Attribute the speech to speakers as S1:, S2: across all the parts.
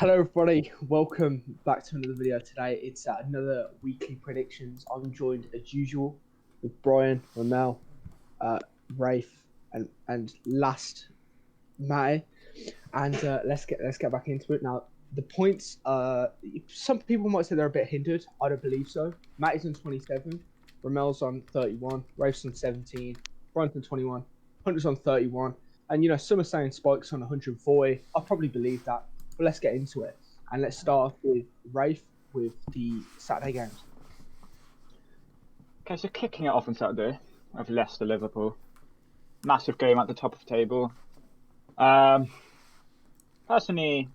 S1: Hello, everybody. Welcome back to another video. Today, it's another weekly predictions. I'm joined as usual with Brian, Ramel, uh, Rafe, and last Matty. And let's get back into it now. The points. Some people might say they're a bit hindered. I don't believe so. Matty's on 27, Ramel's on 31, Rafe's on 17, Brian's on 21, Hunter's on 31, and some are saying Spike's on 140. I probably believe that. But let's get into it. And let's start off with Rafe with the Saturday games.
S2: Okay, so kicking it off on Saturday of Leicester Liverpool, massive game at the top of the table. Personally,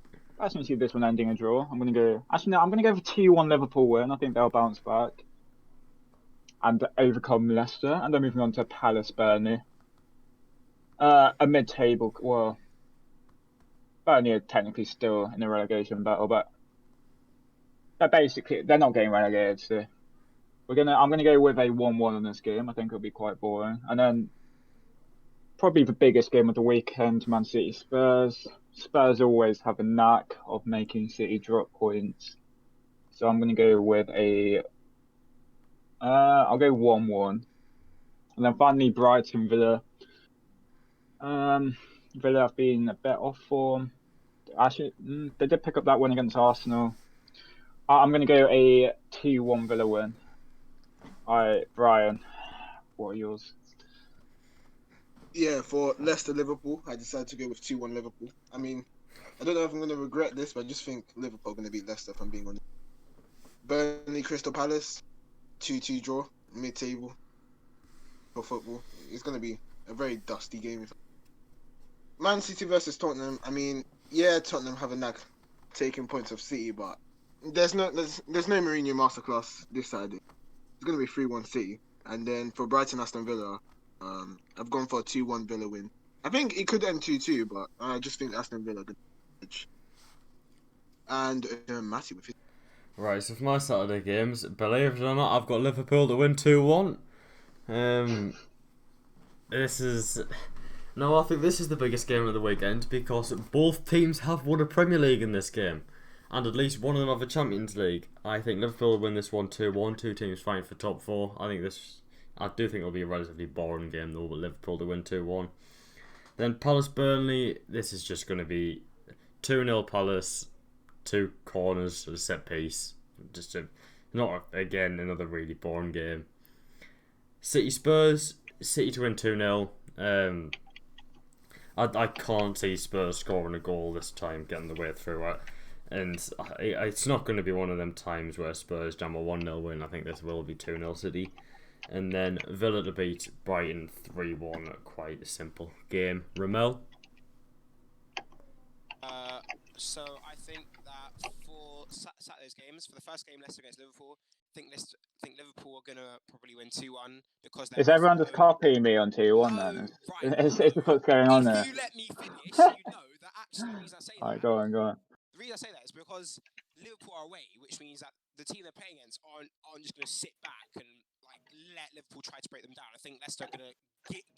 S2: see this one ending a draw. I'm gonna go. Actually, no, I'm gonna go for 2-1 Liverpool win. I think they'll bounce back and overcome Leicester, and then moving on to Palace Burnley. A mid-table. Well, Burnley are technically still in a relegation battle, but they're not getting relegated. So I'm gonna go with a 1-1 in this game. I think it'll be quite boring, and then probably the biggest game of the weekend, Man City Spurs. Spurs always have a knack of making City drop points, so I'm going to go with I'll go 1-1, and then finally Brighton Villa. Villa have been a bit off form. Actually, they did pick up that win against Arsenal. I'm going to go a 2-1 Villa win. Brian, what are yours?
S3: Yeah, for Leicester Liverpool, I decided to go with 2-1 Liverpool. I mean, I don't know if I'm going to regret this, but I just think Liverpool are going to beat Leicester, if I'm being honest. Burnley Crystal Palace, 2-2 draw, mid-table for football. It's going to be a very dusty game. Man City versus Tottenham. I mean, yeah, Tottenham have a knack taking points of City, but there's no Mourinho masterclass this Saturday. It's going to be 3-1 City. And then for Brighton Aston Villa, I've gone for a 2-1 Villa win. I think it could end 2-2, but I just think Aston Villa could edge. And Matty with it.
S4: Right, so for my Saturday games, believe it or not, I've got Liverpool to win 2-1. I think this is the biggest game of the weekend because both teams have won a Premier League in this game. And at least one of them have a Champions League. I think Liverpool will win this one 2-1. Two teams fighting for top four. I do think it'll be a relatively boring game though, but Liverpool to win 2-1. Then Palace Burnley, this is just going to be 2-0 Palace, 2 corners, a set piece. Not again another really boring game. City Spurs, City to win 2-0. I can't see Spurs scoring a goal this time, getting the way through it. And it's not going to be one of them times where Spurs jam a 1-0 win. I think this will be 2-0 City. And then Villa to beat Brighton 3-1. Quite a simple game. Ramel?
S5: So I think that for Saturday's games, for the first game, Leicester against Liverpool, I think Liverpool are gonna probably win 2-1 because
S2: Is everyone just copying me on 2-1
S5: no,
S2: then?
S5: right,
S2: Is
S5: no.
S2: what's going on
S5: If
S2: there?
S5: you let me finish, you know that actually the reason I say
S2: Alright,
S5: that.
S2: go on.
S5: The reason I say that is because Liverpool are away, which means that the team they're playing against aren't just going to sit back and let Liverpool try to break them down. I think Leicester are going to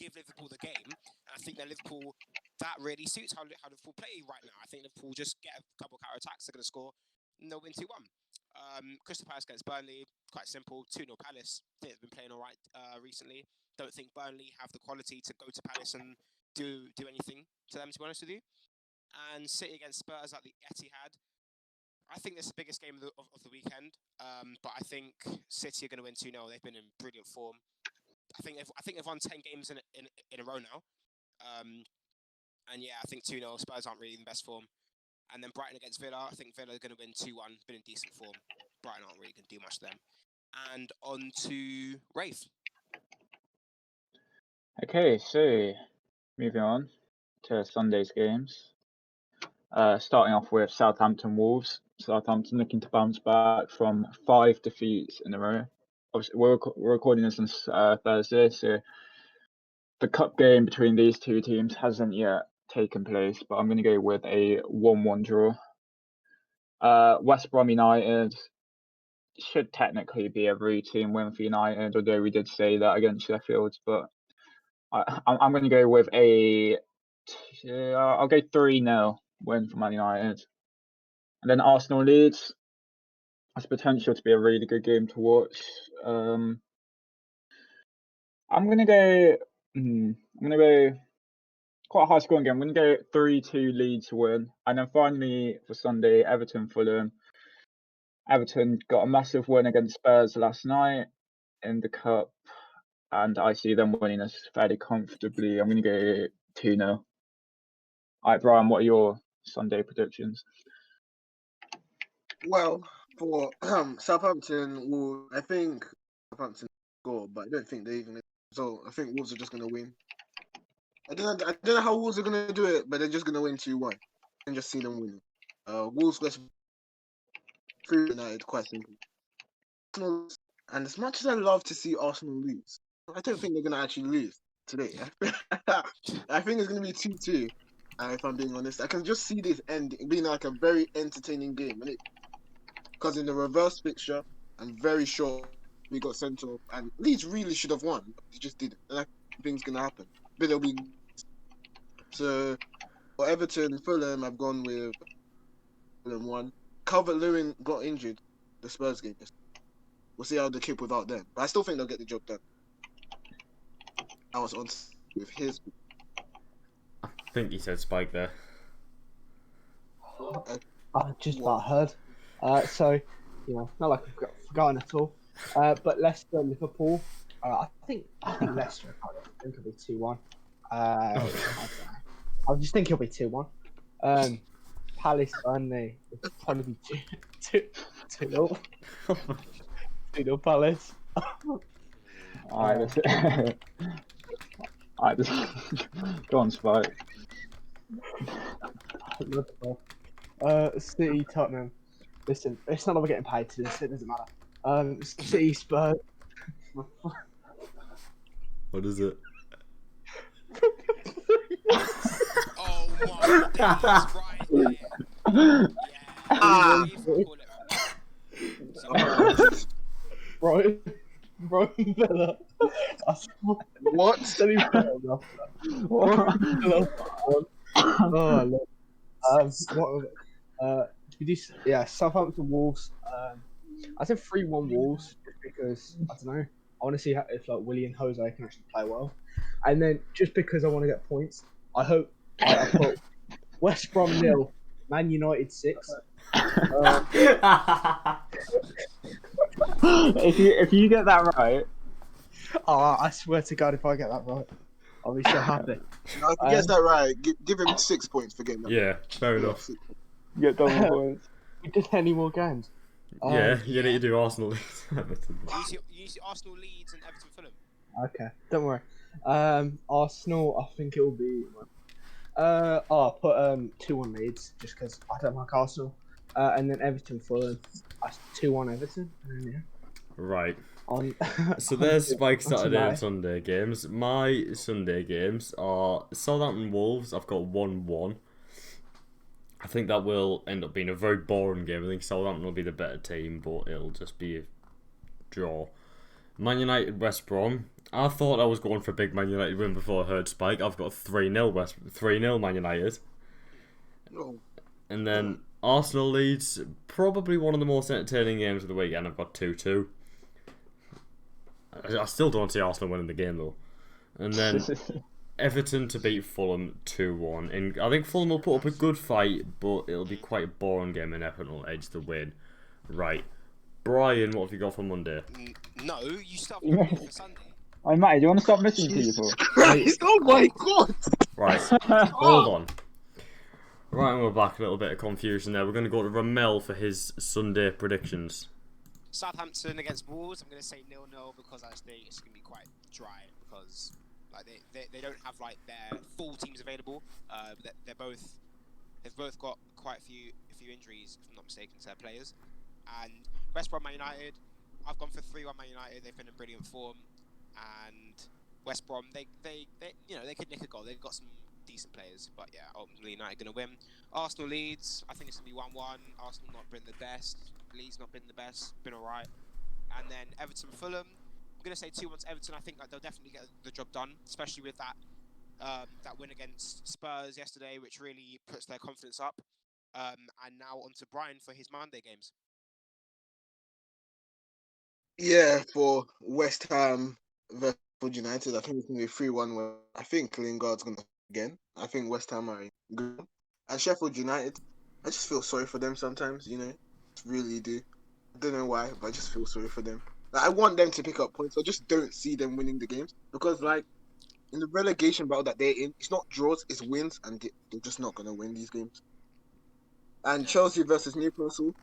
S5: give Liverpool the game, and I think that Liverpool that really suits how Liverpool play right now. I think Liverpool just get a couple of counter attacks, they're going to score, and they'll win 2-1. Crystal Palace against Burnley, quite simple. 2-0 Palace. I think they've been playing all right recently. Don't think Burnley have the quality to go to Palace and do anything to them, to be honest with you. And City against Spurs at the Etihad. I think this is the biggest game of the weekend. But I think City are going to win 2-0. They've been in brilliant form. I think they've won 10 games in a row now. And yeah, I think 2-0. Spurs aren't really in the best form. And then Brighton against Villa. I think Villa are going to win 2-1. Been in decent form. Brighton aren't really going to do much to them. And on to Rafe.
S2: Okay, so moving on to Sunday's games. Starting off with Southampton Wolves. Southampton looking to bounce back from 5 defeats in a row. Obviously, we're recording this on Thursday, so the cup game between these two teams hasn't yet taken place, but I'm going to go with a 1-1 draw. West Brom United should technically be a routine win for United, although we did say that against Sheffield, but I'm going to go with I'll go 3-0 win for Man United. And then Arsenal Leeds has potential to be a really good game to watch. I'm gonna go. I'm gonna go quite a high scoring game. I'm gonna go 3-2 Leeds win, and then finally for Sunday, Everton Fulham. Everton got a massive win against Spurs last night in the cup, and I see them winning us fairly comfortably. I'm gonna go 2-0. All right, Brian, what are your Sunday predictions?
S3: Well, for Southampton, I think Southampton score, but I don't think they're even. So I think Wolves are just gonna win. I don't know how Wolves are gonna do it, but they're just gonna win 2-1. And just see them win. Wolves West 3 United, quite simple. Arsenal, and as much as I love to see Arsenal lose, I don't think they're gonna actually lose today. I think it's gonna be 2-2. If I'm being honest, I can just see this end being like a very entertaining game, because in the reverse fixture, I'm very sure we got sent off, and Leeds really should have won, but they just didn't. And I think things gonna happen, but it'll be so. For Everton, Fulham, I've gone with Fulham 1. Calvert-Lewin got injured the Spurs game. We'll see how they keep without them, but I still think they'll get the job done. I was on with his.
S4: I think he said Spike there.
S1: I just about heard. So, not like I've forgotten at all. But Leicester, Liverpool. I think Leicester. I think it'll be 2-1. I just think it'll be 2-1. Palace, Burnley. It'll probably be 2-0. 2-0 Palace.
S2: Alright, go on, Spike.
S1: City, Tottenham. Listen, it's not like we're getting paid to this. It doesn't matter. City, Spurs.
S4: What is it?
S5: Oh my God, right there. Yeah.
S3: Ah.
S1: Brighton Villa.
S3: What?
S1: City, Villa. Oh, look. We do, Southampton Wolves. I said 3-1 Wolves just because I don't know. I want to see if like Willie and Jose can actually play well, and then just because I want to get points, I hope I put West Brom 0, Man United 6.
S2: If you get that right,
S1: I swear to God, if I get that right, I'll be so happy.
S3: Now, if he gets that right, give him 6 points for getting that.
S4: Yeah, fair enough.
S2: you get double points.
S1: We did any more games?
S4: Yeah, you need to do Arsenal.
S5: You see Arsenal, Leeds, and Everton, Fulham.
S1: Okay, don't worry. Arsenal, I think it will be. I'll put 2-1 Leeds just because I don't like Arsenal. And then Everton, Fulham. 2-1 Everton. And then,
S4: Right.
S1: yeah.
S4: So there's Spike
S1: on
S4: Saturday
S1: tonight.
S4: and Sunday games. My Sunday games are Southampton Wolves. I've got 1-1. I think that will end up being a very boring game. I think Southampton will be the better team, but it'll just be a draw. Man United West Brom. I thought I was going for a big Man United win before I heard Spike. I've got 3-0 Man United.
S3: No.
S4: And then Arsenal Leeds, probably one of the most entertaining games of the weekend. I've got 2-2. I still don't see Arsenal winning the game though. And then Everton to beat Fulham 2-1. And I think Fulham will put up a good fight, but it'll be quite a boring game and Everton will edge the win. Right. Brian, what have you got for Monday?
S5: No, you start for Sunday.
S2: Hey, Matty, do you want to stop missing people?
S3: Christ, oh my God!
S4: Right. Hold on. Right, and we're back. A little bit of confusion there. We're going to go to Ramel for his Sunday predictions.
S5: Southampton against Wolves. I'm going to say 0-0 because I think it's going to be quite dry because like they don't have like their full teams available. They've both got quite a few injuries, if I'm not mistaken, to their players. And West Brom Man United, I've gone for 3-1 Man United. They've been in brilliant form, and West Brom they could nick a goal. They've got some decent players, but yeah, ultimately United going to win. Arsenal Leeds, I think it's going to be 1-1. Arsenal not been the best. Leeds not been the best. Been alright. And then Everton Fulham, I'm going to say 2-1 to Everton. I think that they'll definitely get the job done, especially with that win against Spurs yesterday, which really puts their confidence up. And now on to Brian for his Monday games.
S3: Yeah, for West Ham versus United, I think it's gonna be 3-1. Where I think Lingard's gonna again. I think West Ham are good. And Sheffield United, I just feel sorry for them sometimes. Really do. I don't know why, but I just feel sorry for them. Like, I want them to pick up points. I just don't see them winning the games because, like, in the relegation battle that they're in, it's not draws, it's wins, and they're just not gonna win these games. And Chelsea versus Newcastle,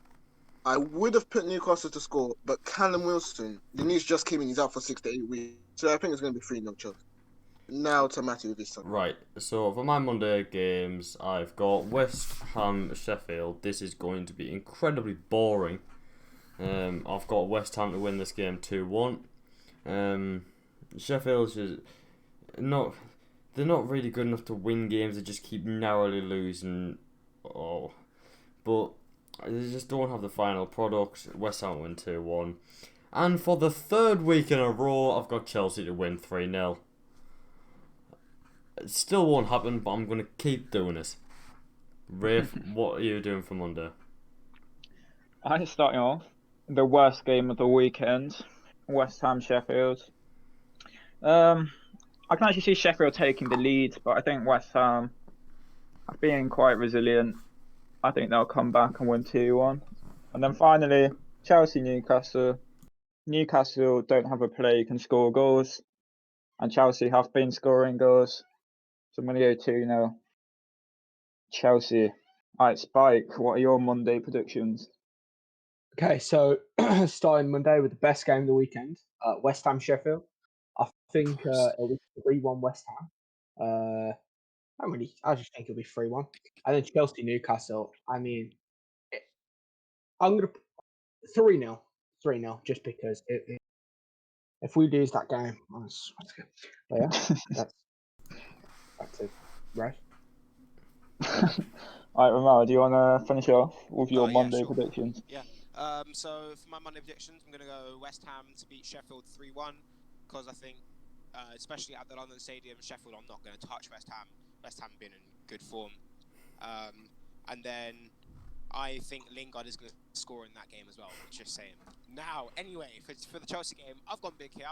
S3: I would have put Newcastle to score, but Callum Wilson, the news just came in, he's out for 6 to 8 weeks. So I think it's going to be 3-0 Chelsea. Now to Matty with his son.
S4: Right, so for my Monday games, I've got West Ham Sheffield. This is going to be incredibly boring. I've got West Ham to win this game 2-1. Sheffield's just they're not really good enough to win games. They just keep narrowly losing. But they just don't have the final product. West Ham win 2-1. And for the third week in a row, I've got Chelsea to win 3-0. It still won't happen, but I'm going to keep doing it. Rafe, what are you doing for Monday?
S2: I'm starting off the worst game of the weekend, West Ham Sheffield. I can actually see Sheffield taking the lead, but I think West Ham have been quite resilient. I think they'll come back and win 2-1. And then finally, Chelsea Newcastle. Newcastle don't have a player who can score goals, and Chelsea have been scoring goals. So I'm going to go 2-0 Chelsea. Alright, Spike, what are your Monday predictions?
S1: Okay, so starting Monday with the best game of the weekend, West Ham Sheffield. I think it'll be 3-1 West Ham. I just think it'll be 3-1. And then Chelsea Newcastle. I mean, I'm gonna 3-0, 3-0, just because if we lose that game, that's good. But yeah, that's it, right?
S2: Alright, Romero, do you want to finish off with your
S5: Yeah,
S2: Monday
S5: sure.
S2: predictions?
S5: Yeah. So for my Monday predictions, I'm gonna go West Ham to beat Sheffield 3-1 because I think, especially at the London Stadium, Sheffield are not going to touch West Ham. West Ham been in good form, and then I think Lingard is going to score in that game as well. Just saying. Now, anyway, for the Chelsea game, I've gone big here.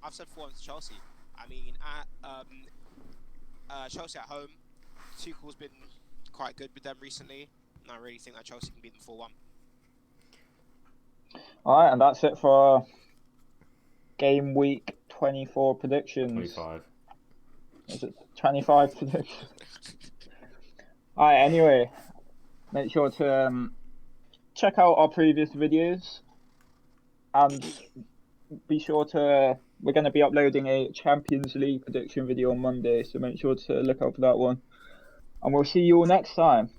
S5: I've said 4-1 to Chelsea. I mean, at Chelsea at home, Tuchel's been quite good with them recently, and I really think that Chelsea can beat them 4-1.
S2: Alright, and that's it for game week 24 predictions.
S4: 25.
S2: Is it 25 predictions? Alright, anyway, make sure to check out our previous videos, and be sure to, we're going to be uploading a Champions League prediction video on Monday, so make sure to look out for that one. And we'll see you all next time.